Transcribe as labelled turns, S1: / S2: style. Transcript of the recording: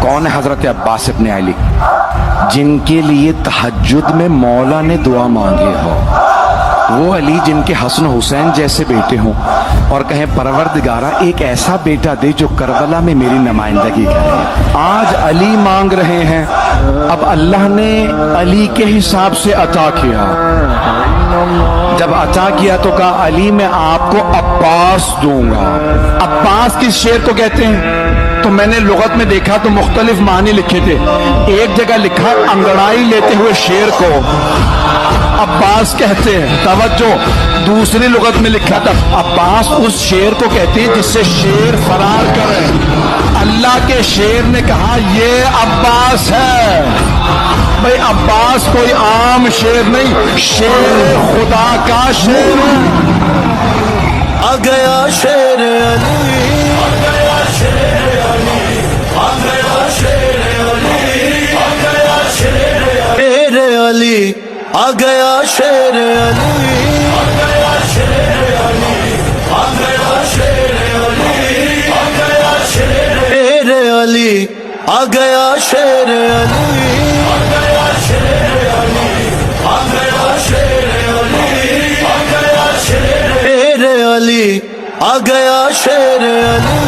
S1: कौन है हजरत अब्बास इब्ने अली, जिनके लिए तहज्जुद में मौला ने दुआ मांगी हो। वो अली जिनके हसन हुसैन जैसे बेटे हों और कहें परवरदिगारा एक ऐसा बेटा दे जो करबला में मेरी नुमाइंदगी करे। आज अली मांग रहे हैं, अब अल्लाह ने अली के हिसाब से अता किया। जब अता किया तो कहा अली मैं आपको अब्बास दूंगा। अब्बास किस शेर को कहते हैं? तो मैंने लुगत में देखा तो मुख्तलिफ मानी लिखे थे। एक जगह लिखा अंगड़ाई लेते हुए शेर को अब्बास कहते हैं, तवज्जो। दूसरी लुगत में लिखा था अब्बास उस शेर को कहते हैं जिससे शेर फरार करे। अल्लाह के शेर ने कहा ये अब्बास है। भाई अब्बास कोई आम शेर नहीं, शेर खुदा का शेर है।
S2: आ गया शेर अली, आ गया शेर अली, आ गया शेर अली, आ गया शेर अली, आ गया शेर अली, आ गया शेर अली, आ गया शेर अली, आ गया शेर अली, आ गया शेर अली, आ गया शेर अली, आ गया शेर अली, आ गया शेर अली, आ गया शेर अली।